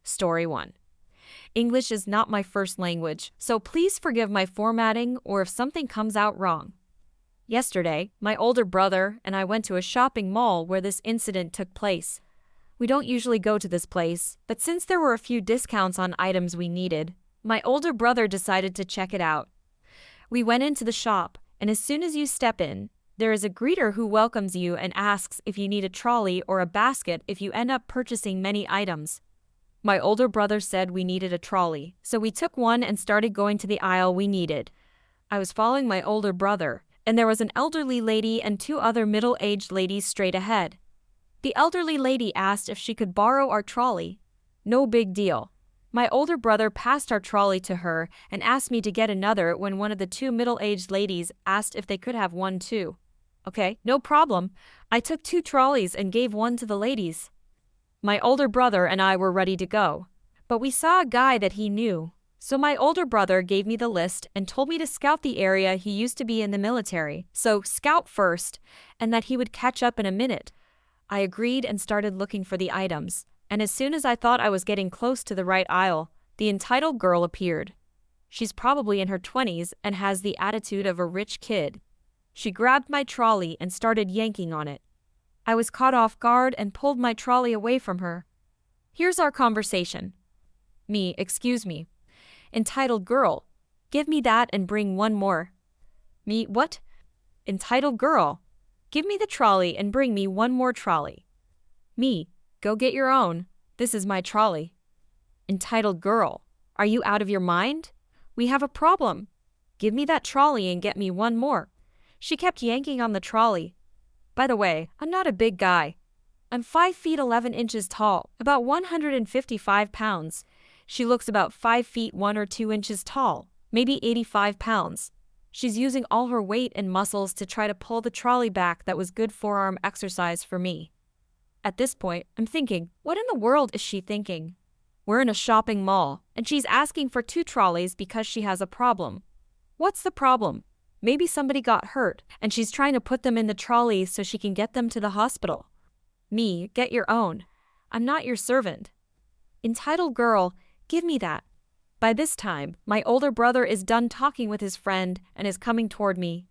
Story 1. English is not my first language, so please forgive my formatting or if something comes out wrong. Yesterday, my older brother and I went to a shopping mall where this incident took place. We don't usually go to this place, but since there were a few discounts on items we needed, my older brother decided to check it out. We went into the shop, and as soon as you step in, there is a greeter who welcomes you and asks if you need a trolley or a basket if you end up purchasing many items. My older brother said we needed a trolley, so we took one and started going to the aisle we needed. I was following my older brother, and there was an elderly lady and two other middle-aged ladies straight ahead. The elderly lady asked if she could borrow our trolley. No big deal. My older brother passed our trolley to her and asked me to get another when one of the two middle-aged ladies asked if they could have one too. Okay, no problem. I took 2 trolleys and gave one to the ladies. My older brother and I were ready to go, but we saw a guy that he knew. So my older brother gave me the list and told me to scout the area. He used to be in the military, so scout first, and that he would catch up in a minute. I agreed and started looking for the items, and as soon as I thought I was getting close to the right aisle, the entitled girl appeared. She's probably in her 20s and has the attitude of a rich kid. She grabbed my trolley and started yanking on it. I was caught off guard and pulled my trolley away from her. Here's our conversation. Me, excuse me. Entitled girl, give me that and bring one more. Me, what? Entitled girl, give me the trolley and bring me one more trolley. Me, go get your own. This is my trolley. Entitled girl, are you out of your mind? We have a problem. Give me that trolley and get me one more. She kept yanking on the trolley. By the way, I'm not a big guy. I'm 5 feet 11 inches tall, about 155 pounds. She looks about 5 feet 1 or 2 inches tall, maybe 85 pounds. She's using all her weight and muscles to try to pull the trolley back. That was good forearm exercise for me. At this point, I'm thinking, what in the world is she thinking? We're in a shopping mall, and she's asking for 2 trolleys because she has a problem. What's the problem? Maybe somebody got hurt, and she's trying to put them in the trolley so she can get them to the hospital. Me, get your own. I'm not your servant. Entitled girl, give me that. By this time, my older brother is done talking with his friend and is coming toward me.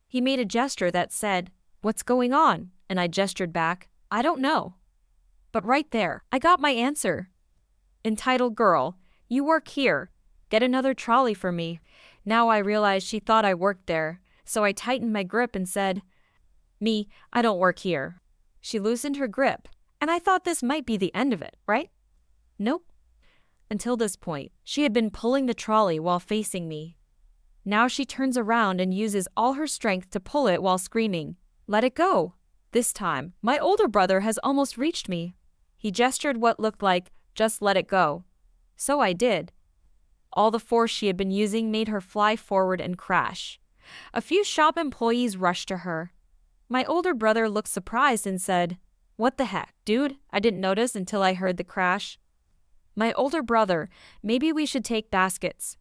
He made a gesture that said, "What's going on?" And I gestured back, "I don't know." But right there, I got my answer. Entitled girl, you work here. Get another trolley for me. Now I realized she thought I worked there, so I tightened my grip and said, "Me, I don't work here." She loosened her grip, and I thought this might be the end of it, right? Nope. Until this point, she had been pulling the trolley while facing me. Now she turns around and uses all her strength to pull it while screaming, "Let it go!" This time, my older brother has almost reached me. He gestured what looked like, "Just let it go." So I did. All the force she had been using made her fly forward and crash. A few shop employees rushed to her. My older brother looked surprised and said, "What the heck, dude? I didn't notice until I heard the crash." My older brother, maybe we should take baskets.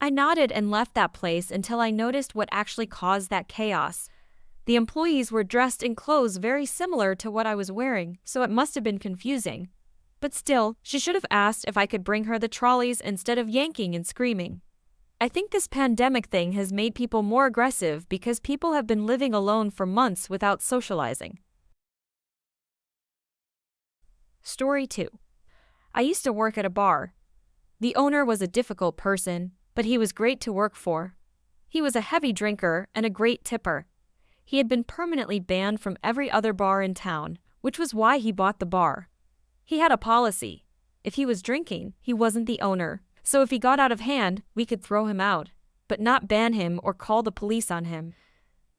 I nodded and left that place until I noticed what actually caused that chaos. The employees were dressed in clothes very similar to what I was wearing, so it must have been confusing. But still, she should have asked if I could bring her the trolleys instead of yanking and screaming. I think this pandemic thing has made people more aggressive because people have been living alone for months without socializing. Story 2. I used to work at a bar. The owner was a difficult person, but he was great to work for. He was a heavy drinker and a great tipper. He had been permanently banned from every other bar in town, which was why he bought the bar. He had a policy. If he was drinking, he wasn't the owner, so if he got out of hand, we could throw him out, but not ban him or call the police on him.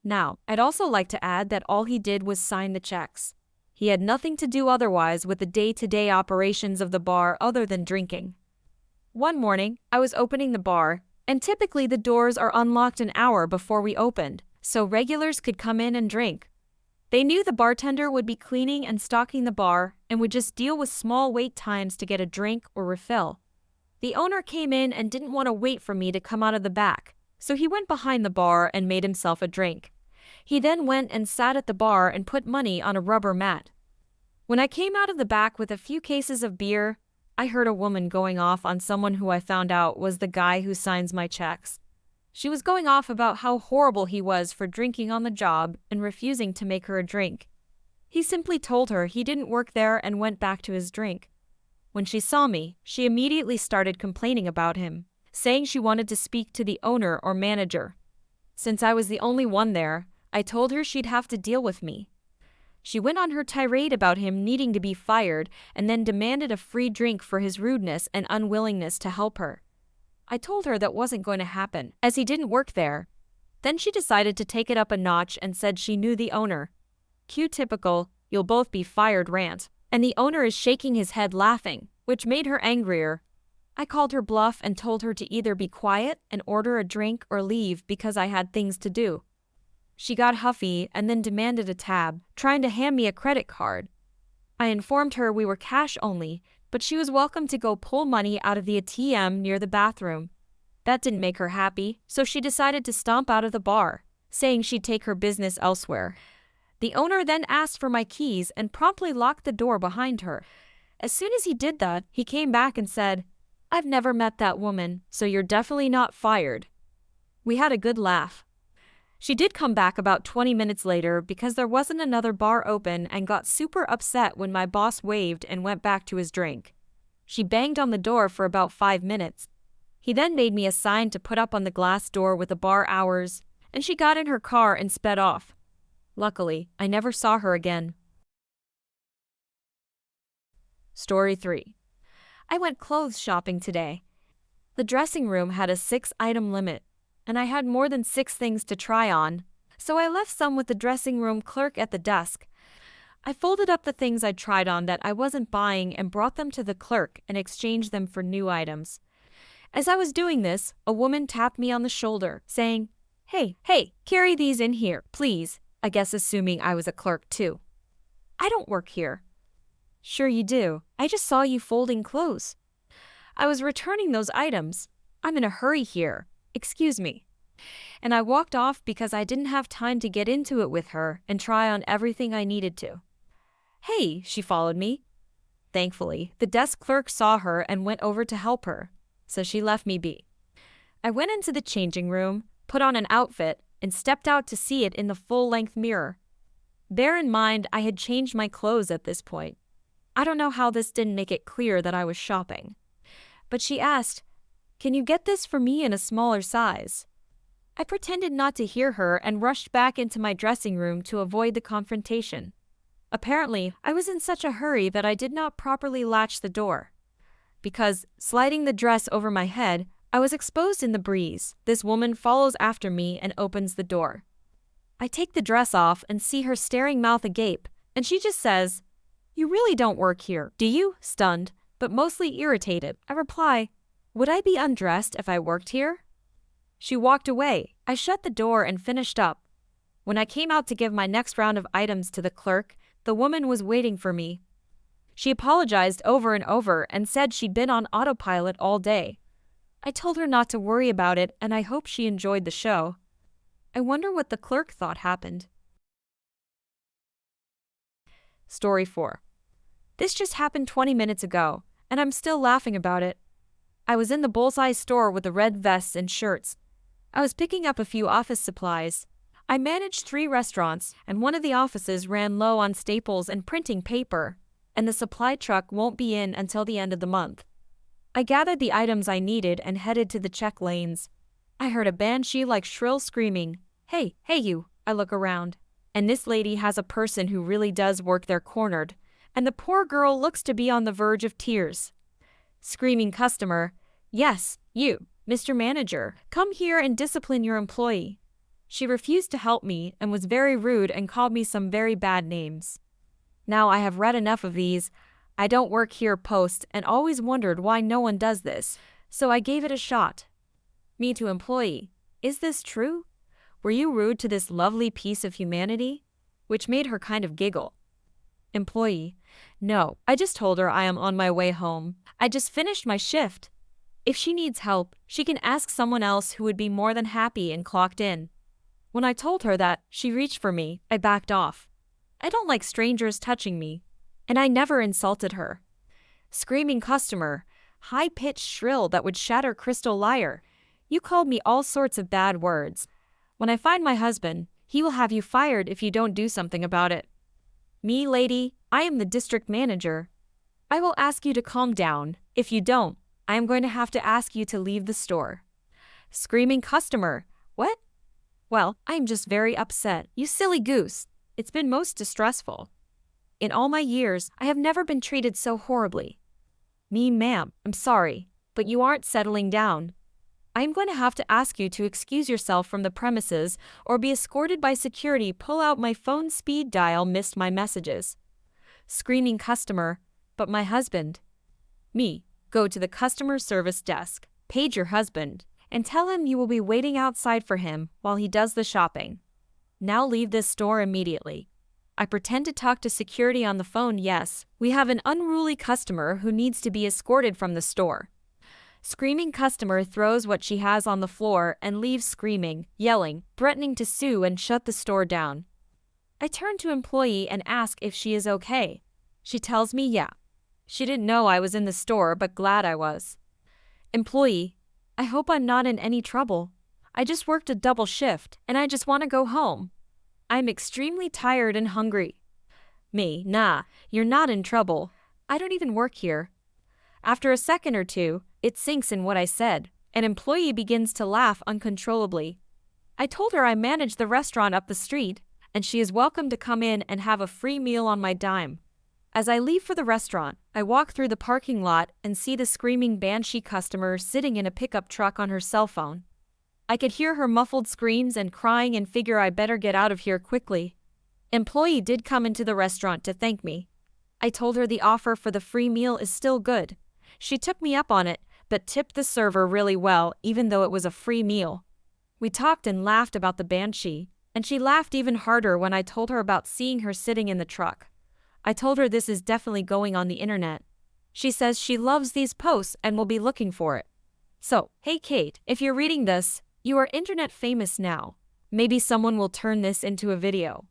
Now, I'd also like to add that all he did was sign the checks. He had nothing to do otherwise with the day-to-day operations of the bar other than drinking. One morning, I was opening the bar, and typically the doors are unlocked an hour before we opened, so regulars could come in and drink. They knew the bartender would be cleaning and stocking the bar and would just deal with small wait times to get a drink or refill. The owner came in and didn't want to wait for me to come out of the back, so he went behind the bar and made himself a drink. He then went and sat at the bar and put money on a rubber mat. When I came out of the back with a few cases of beer, I heard a woman going off on someone who I found out was the guy who signs my checks. She was going off about how horrible he was for drinking on the job and refusing to make her a drink. He simply told her he didn't work there and went back to his drink. When she saw me, she immediately started complaining about him, saying she wanted to speak to the owner or manager. Since I was the only one there, I told her she'd have to deal with me. She went on her tirade about him needing to be fired and then demanded a free drink for his rudeness and unwillingness to help her. I told her that wasn't going to happen, as he didn't work there. Then she decided to take it up a notch and said she knew the owner. Cue typical, "you'll both be fired" rant. And the owner is shaking his head laughing, which made her angrier. I called her bluff and told her to either be quiet and order a drink or leave because I had things to do. She got huffy and then demanded a tab, trying to hand me a credit card. I informed her we were cash only, but she was welcome to go pull money out of the ATM near the bathroom. That didn't make her happy, so she decided to stomp out of the bar, saying she'd take her business elsewhere. The owner then asked for my keys and promptly locked the door behind her. As soon as he did that, he came back and said, "I've never met that woman, so you're definitely not fired." We had a good laugh. She did come back about 20 minutes later because there wasn't another bar open and got super upset when my boss waved and went back to his drink. She banged on the door for about 5 minutes. He then made me a sign to put up on the glass door with the bar hours, and she got in her car and sped off. Luckily, I never saw her again. Story 3. I went clothes shopping today. The dressing room had a 6-item limit, and I had more than 6 things to try on, so I left some with the dressing room clerk at the desk. I folded up the things I tried on that I wasn't buying and brought them to the clerk and exchanged them for new items. As I was doing this, a woman tapped me on the shoulder, saying, Hey, carry these in here, please," I guess assuming I was a clerk too. "I don't work here." "Sure you do. I just saw you folding clothes." "I was returning those items. I'm in a hurry here. Excuse me." And I walked off because I didn't have time to get into it with her and try on everything I needed to. "Hey," she followed me. Thankfully, the desk clerk saw her and went over to help her, so she left me be. I went into the changing room, put on an outfit, and stepped out to see it in the full-length mirror. Bear in mind, I had changed my clothes at this point. I don't know how this didn't make it clear that I was shopping. But she asked, "Can you get this for me in a smaller size?" I pretended not to hear her and rushed back into my dressing room to avoid the confrontation. Apparently, I was in such a hurry that I did not properly latch the door. Because, sliding the dress over my head, I was exposed in the breeze. This woman follows after me and opens the door. I take the dress off and see her staring mouth agape, and she just says, "You really don't work here, do you?" Stunned, but mostly irritated, I reply, "Would I be undressed if I worked here?" She walked away. I shut the door and finished up. When I came out to give my next round of items to the clerk, the woman was waiting for me. She apologized over and over and said she'd been on autopilot all day. I told her not to worry about it, and I hope she enjoyed the show. I wonder what the clerk thought happened. Story 4. This just happened 20 minutes ago, and I'm still laughing about it. I was in the Bullseye store with the red vests and shirts. I was picking up a few office supplies. I managed 3 restaurants, and one of the offices ran low on staples and printing paper, and the supply truck won't be in until the end of the month. I gathered the items I needed and headed to the check lanes. I heard a banshee-like shrill screaming, Hey you," I look around. And this lady has a person who really does work there cornered, and the poor girl looks to be on the verge of tears. Screaming customer, "Yes, you, Mr. Manager, come here and discipline your employee." She refused to help me and was very rude and called me some very bad names. Now I have read enough of these "I don't work here" posts and always wondered why no one does this, so I gave it a shot. Me to employee, "Is this true? Were you rude to this lovely piece of humanity?" Which made her kind of giggle. Employee, "No, I just told her I am on my way home. I just finished my shift. If she needs help, she can ask someone else who would be more than happy and clocked in." When I told her that, she reached for me. I backed off. I don't like strangers touching me, and I never insulted her. Screaming customer. High-pitched shrill that would shatter crystal liar. You called me all sorts of bad words. When I find my husband, he will have you fired if you don't do something about it. Me, lady, I am the district manager. I will ask you to calm down. If you don't, I am going to have to ask you to leave the store. Screaming customer. What? Well, I am just very upset. You silly goose. It's been most distressful. In all my years, I have never been treated so horribly. Me, ma'am, I'm sorry, but you aren't settling down. I am going to have to ask you to excuse yourself from the premises or be escorted by security. Pull out my phone. Speed dial. Missed my messages. Screaming customer. But my husband. Me. Go to the customer service desk, page your husband, and tell him you will be waiting outside for him while he does the shopping. Now leave this store immediately. I pretend to talk to security on the phone. Yes, we have an unruly customer who needs to be escorted from the store. Screaming customer throws what she has on the floor and leaves screaming, yelling, threatening to sue and shut the store down. I turn to employee and ask if she is okay. She tells me yeah. She didn't know I was in the store but glad I was. Employee, I hope I'm not in any trouble. I just worked a double shift and I just want to go home. I'm extremely tired and hungry. Me, nah, you're not in trouble. I don't even work here. After a second or two, it sinks in what I said. An employee begins to laugh uncontrollably. I told her I manage the restaurant up the street, and she is welcome to come in and have a free meal on my dime. As I leave for the restaurant, I walk through the parking lot and see the screaming banshee customer sitting in a pickup truck on her cell phone. I could hear her muffled screams and crying and figure I better get out of here quickly. Employee did come into the restaurant to thank me. I told her the offer for the free meal is still good. She took me up on it, but tipped the server really well even though it was a free meal. We talked and laughed about the banshee, and she laughed even harder when I told her about seeing her sitting in the truck. I told her this is definitely going on the internet. She says she loves these posts and will be looking for it. So, hey Kate, if you're reading this, you are internet famous now. Maybe someone will turn this into a video.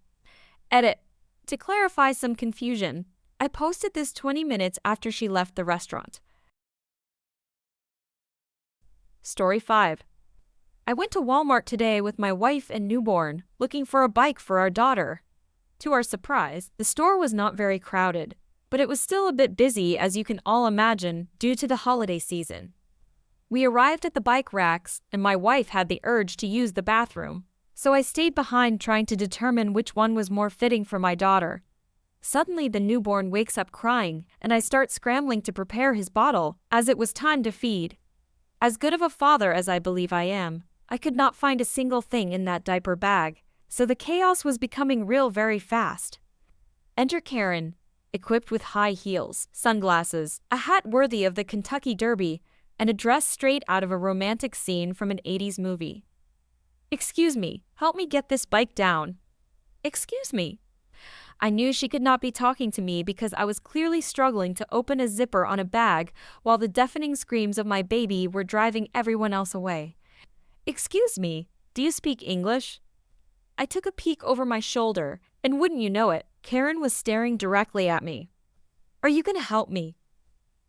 Edit. To clarify some confusion, I posted this 20 minutes after she left the restaurant. Story 5. I went to Walmart today with my wife and newborn, looking for a bike for our daughter. To our surprise, the store was not very crowded, but it was still a bit busy as you can all imagine due to the holiday season. We arrived at the bike racks and my wife had the urge to use the bathroom, so I stayed behind trying to determine which one was more fitting for my daughter. Suddenly the newborn wakes up crying and I start scrambling to prepare his bottle as it was time to feed. As good of a father as I believe I am, I could not find a single thing in that diaper bag, so the chaos was becoming real very fast. Enter Karen, equipped with high heels, sunglasses, a hat worthy of the Kentucky Derby, and a dress straight out of a romantic scene from an 80s movie. Excuse me, help me get this bike down. Excuse me. I knew she could not be talking to me because I was clearly struggling to open a zipper on a bag while the deafening screams of my baby were driving everyone else away. Excuse me, do you speak English? I took a peek over my shoulder, and wouldn't you know it, Karen was staring directly at me. Are you going to help me?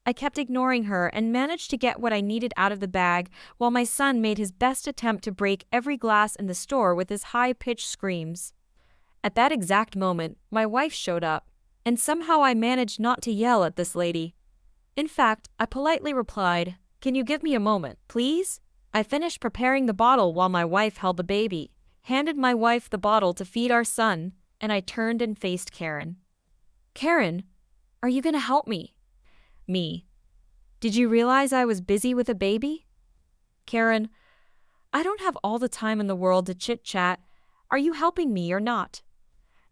I kept ignoring her and managed to get what I needed out of the bag while my son made his best attempt to break every glass in the store with his high-pitched screams. At that exact moment, my wife showed up, and somehow I managed not to yell at this lady. In fact, I politely replied, "Can you give me a moment, please?" I finished preparing the bottle while my wife held the baby, handed my wife the bottle to feed our son, and I turned and faced Karen. Karen, are you going to help me? Me. Did you realize I was busy with a baby? Karen, I don't have all the time in the world to chit-chat. Are you helping me or not?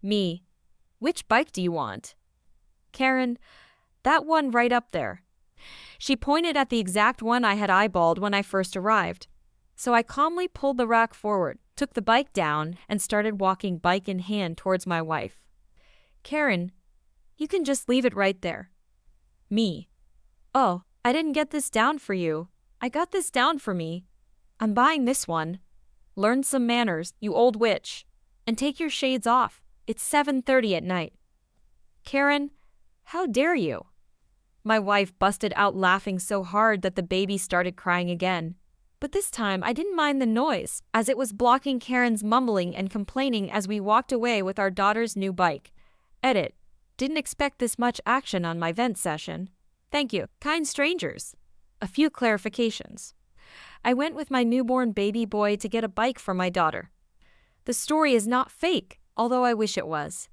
Me. Which bike do you want? Karen, that one right up there. She pointed at the exact one I had eyeballed when I first arrived. So I calmly pulled the rack forward, took the bike down, and started walking bike in hand towards my wife. Karen, you can just leave it right there. Me. Oh, I didn't get this down for you. I got this down for me. I'm buying this one. Learn some manners, you old witch. And take your shades off. It's 7:30 at night. Karen, how dare you? My wife busted out laughing so hard that the baby started crying again. But this time I didn't mind the noise, as it was blocking Karen's mumbling and complaining as we walked away with our daughter's new bike. Edit. Didn't expect this much action on my vent session. Thank you, kind strangers. A few clarifications. I went with my newborn baby boy to get a bike for my daughter. The story is not fake, although I wish it was.